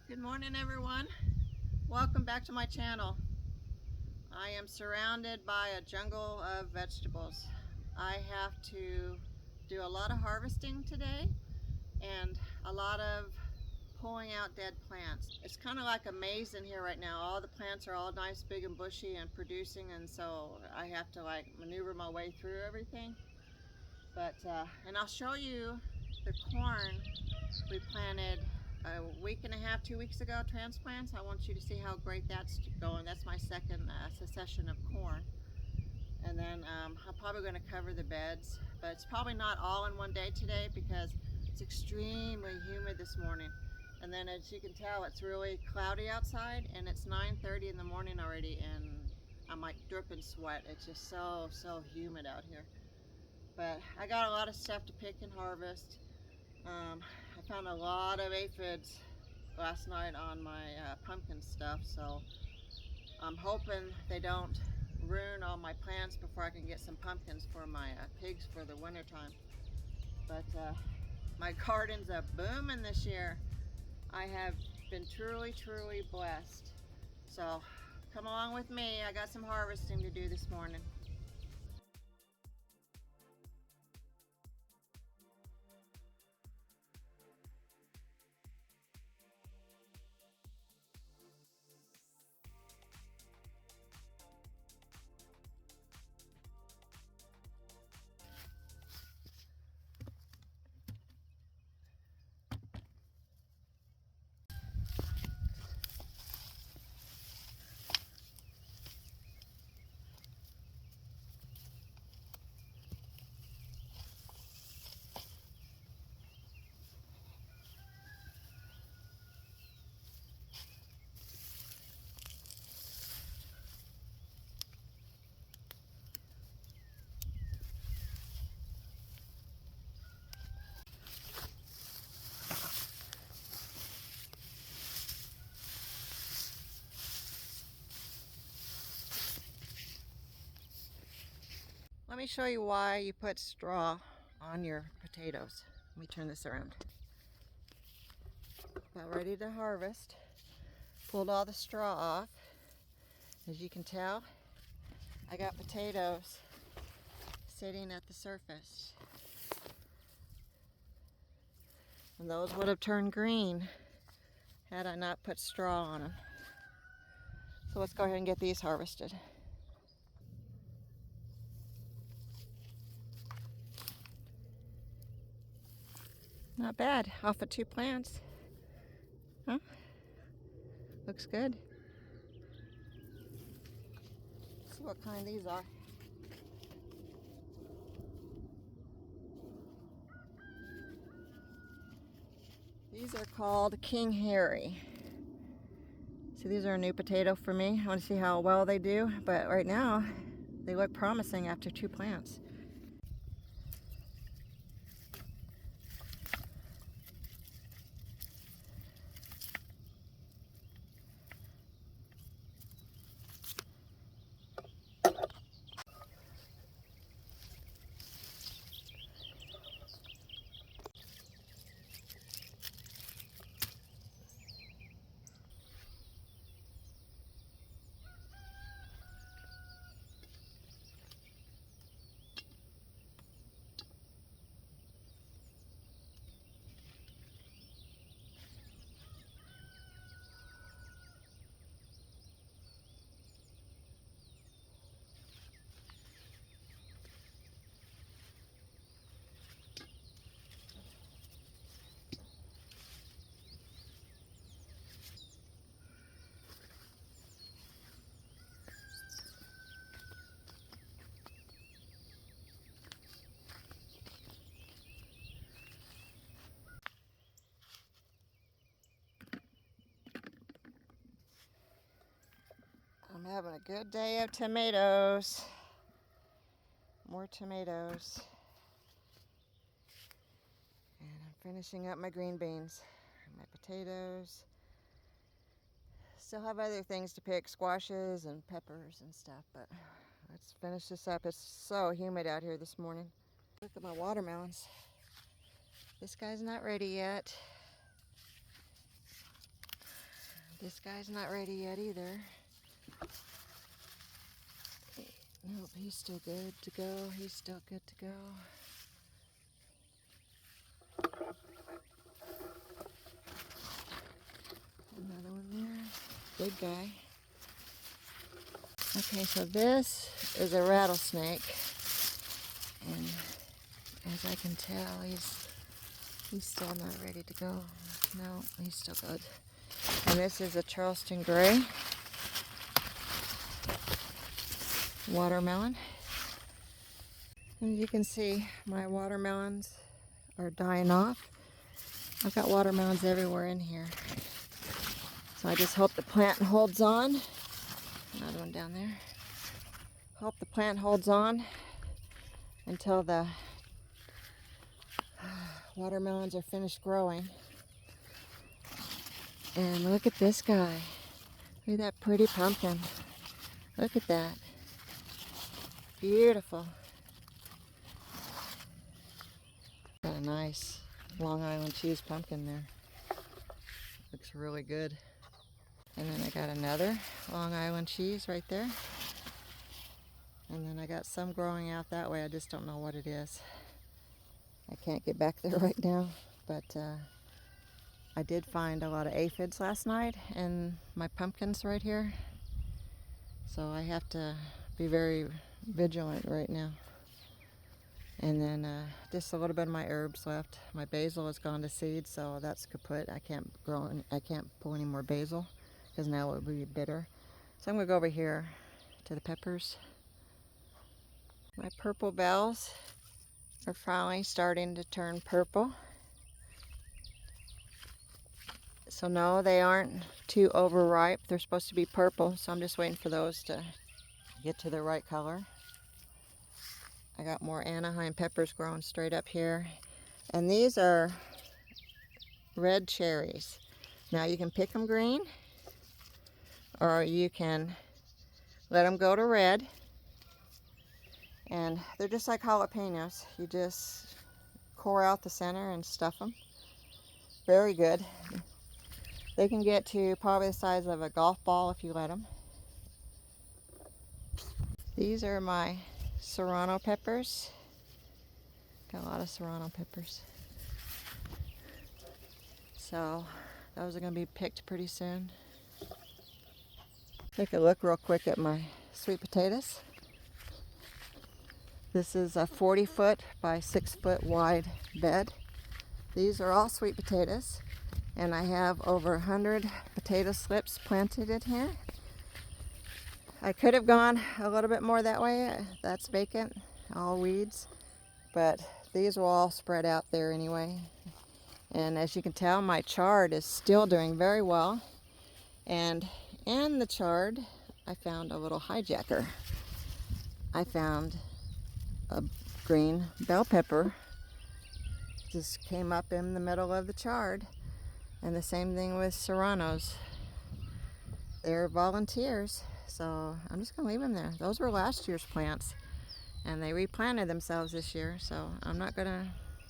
Good morning, everyone. Welcome back to my channel. I am surrounded by a jungle of vegetables. I have to do a lot of harvesting today and a lot of pulling out dead plants. It's kind of like a maze in here right now. All the plants are all nice, big and bushy and producing, and so I have to like maneuver my way through everything. And I'll show you the corn we planted a week and a half, 2 weeks ago, transplants. I want you to see how great that's going. That's my second succession of corn. And then I'm probably going to cover the beds, but it's probably not all in one day today because it's extremely humid this morning. And then as you can tell, it's really cloudy outside and it's 9:30 in the morning already and I'm like dripping sweat. It's just so humid out here. But I got a lot of stuff to pick and harvest. I found a lot of aphids last night on my pumpkin stuff, so I'm hoping they don't ruin all my plants before I can get some pumpkins for my pigs for the winter time. But my garden's a booming this year. I have been truly blessed. So come along with me. I got some harvesting to do this morning. Let me show you why you put straw on your potatoes. Let me turn this around. About ready to harvest. Pulled all the straw off. As you can tell, I got potatoes sitting at the surface. And those would have turned green had I not put straw on them. So let's go ahead and get these harvested. Not bad, off of 2 plants. Huh? Looks good. Let's see what kind these are. These are called King Harry. See, these are a new potato for me. I want to see how well they do, but right now they look promising after 2 plants. I'm having a good day of tomatoes. More tomatoes. And I'm finishing up my green beans, my potatoes. Still have other things to pick, squashes and peppers and stuff, but let's finish this up. It's so humid out here this morning. Look at my watermelons. This guy's not ready yet. This guy's not ready yet either. Nope, he's still good to go. He's still good to go. Another one there. Big guy. Okay, so this is a rattlesnake. And as I can tell, he's still not ready to go. No, he's still good. And this is a Charleston gray watermelon. As you can see, my watermelons are dying off. I've got watermelons everywhere in here. So I just hope the plant holds on. Another one down there. Hope the plant holds on until the watermelons are finished growing. And look at this guy. Look at that pretty pumpkin. Look at that. Beautiful. Got a nice Long Island cheese pumpkin there. Looks really good. And then I got another Long Island cheese right there. And then I got some growing out that way. I just don't know what it is. I can't get back there right now, but I did find a lot of aphids last night in my pumpkins right here. So I have to be very vigilant right now. And then just a little bit of my herbs left. My basil has gone to seed, so that's kaput. I can't pull any more basil because now it will be bitter. So I'm gonna go over here to the peppers. My purple bells are finally starting to turn purple. So no, they aren't too overripe. They're supposed to be purple, so I'm just waiting for those to get to the right color. I got more Anaheim peppers growing straight up here. And these are red cherries. Now you can pick them green, or you can let them go to red. And they're just like jalapenos. You just core out the center and stuff them. Very good. They can get to probably the size of a golf ball if you let them. These are my serrano peppers. Got a lot of serrano peppers. So those are going to be picked pretty soon. Take a look real quick at my sweet potatoes. This is a 40-foot by 6-foot wide bed. These are all sweet potatoes, and I have over 100 potato slips planted in here. I could have gone a little bit more that way. That's vacant, all weeds, but these will all spread out there anyway. And as you can tell, my chard is still doing very well. And in the chard, I found a little hijacker. I found a green bell pepper. Just came up in the middle of the chard. And the same thing with serranos. They're volunteers, so I'm just going to leave them there. Those were last year's plants, and they replanted themselves this year, so I'm not going to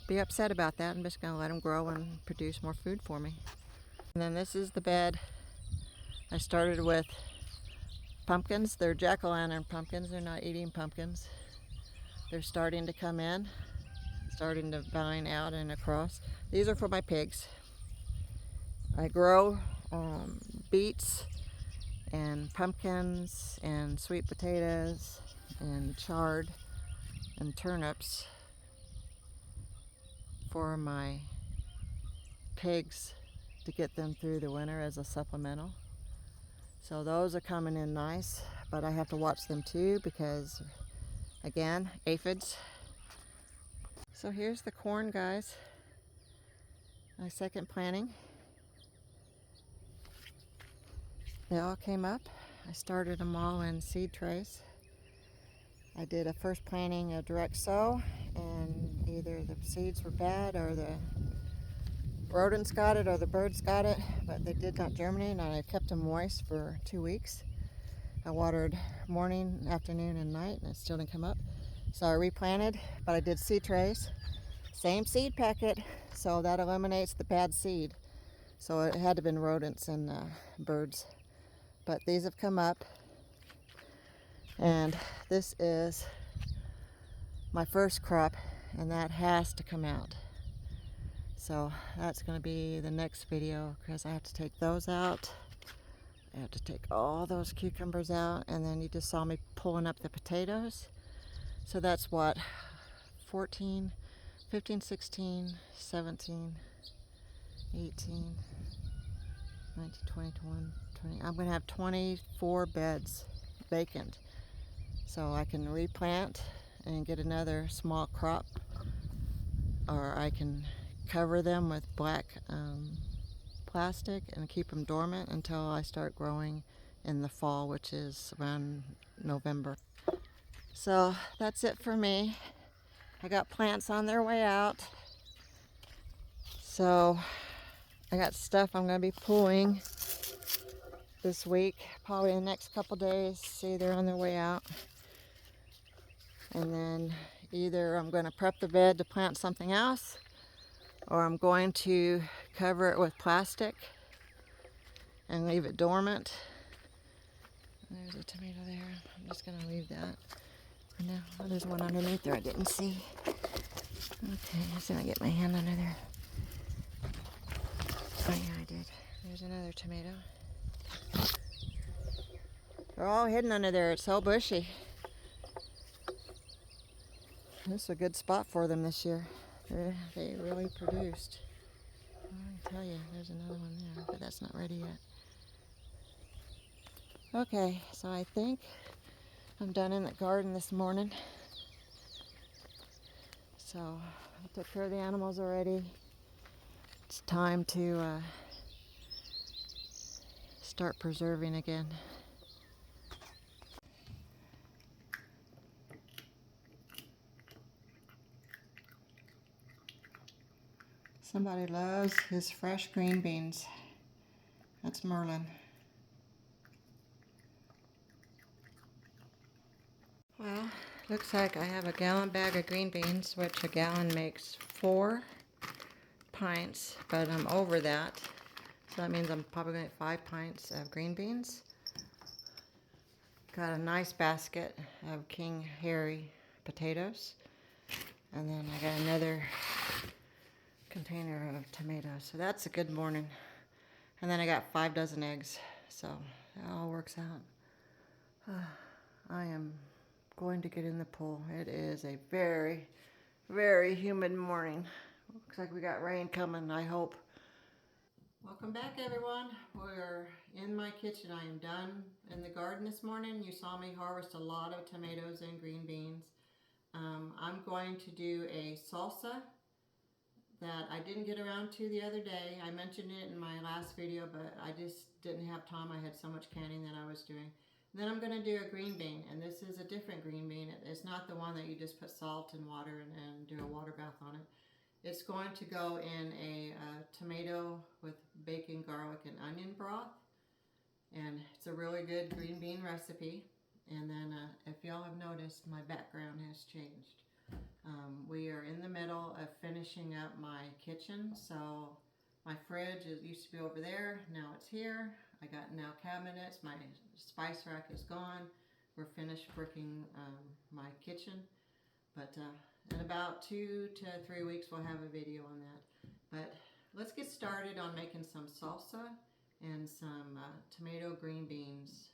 be upset about that. I'm just going to let them grow and produce more food for me. And then this is the bed. I started with pumpkins. They're jack-o'-lantern pumpkins. They're not eating pumpkins. They're starting to come in, starting to vine out and across. These are for my pigs. I grow beets and pumpkins and sweet potatoes and chard and turnips for my pigs to get them through the winter as a supplemental. So those are coming in nice, but I have to watch them too because, again, aphids. So here's the corn, guys. My second planting. They all came up. I started them all in seed trays. I did a first planting of direct sow, and either the seeds were bad or the rodents got it or the birds got it, but they did not germinate, and I kept them moist for 2 weeks. I watered morning, afternoon, and night, and it still didn't come up. So I replanted, but I did seed trays. Same seed packet, so that eliminates the bad seed. So it had to have been rodents and birds. But these have come up, and this is my first crop, and that has to come out. So that's going to be the next video, because I have to take those out. I have to take all those cucumbers out, and then you just saw me pulling up the potatoes. So that's what, 14, 15, 16, 17, 18, 19, 20, 21, 20. I'm going to have 24 beds vacant. So I can replant and get another small crop, or I can cover them with black plastic and keep them dormant until I start growing in the fall, which is around November. So that's it for me. I got plants on their way out. So I got stuff I'm going to be pulling this week, probably in the next couple days. See, they're on their way out. And then either I'm going to prep the bed to plant something else, or I'm going to cover it with plastic and leave it dormant. There's a tomato there. I'm just going to leave that for now. Oh, there's one underneath there I didn't see. Okay, let's see if I get my hand under there. Oh yeah, I did. There's another tomato. They're all hidden under there. It's so bushy. This is a good spot for them this year. They really produced. I can tell you, there's another one there, but that's not ready yet. Okay, so I think I'm done in the garden this morning. So I took care of the animals already. It's time to start preserving again. Somebody loves his fresh green beans. That's Merlin. Well, looks like I have a gallon bag of green beans, which a gallon makes 4 pints, but I'm over that. So that means I'm probably going to get 5 pints of green beans. Got a nice basket of King Harry potatoes. And then I got another container of tomatoes. So that's a good morning. And then I got 5 dozen eggs. So it all works out. I am going to get in the pool. It is a very, very humid morning. Looks like we got rain coming, I hope. Welcome back, everyone. We're in my kitchen. I am done in the garden this morning. You saw me harvest a lot of tomatoes and green beans. I'm going to do a salsa that I didn't get around to the other day. I mentioned it in my last video, but I just didn't have time. I had so much canning that I was doing. And then I'm going to do a green bean, and this is a different green bean. It's not the one that you just put salt and water and do a water bath on it. It's going to go in a tomato with bacon, garlic, and onion broth. And it's a really good green bean recipe. And then if y'all have noticed, my background has changed. We are in the middle of finishing up my kitchen. So my fridge used to be over there. Now it's here. I got now cabinets. My spice rack is gone. We're finished bricking my kitchen. But in about 2 to 3 weeks, we'll have a video on that. But let's get started on making some salsa and some tomato green beans.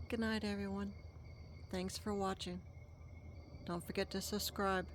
Good night, everyone. Thanks for watching. Don't forget to subscribe.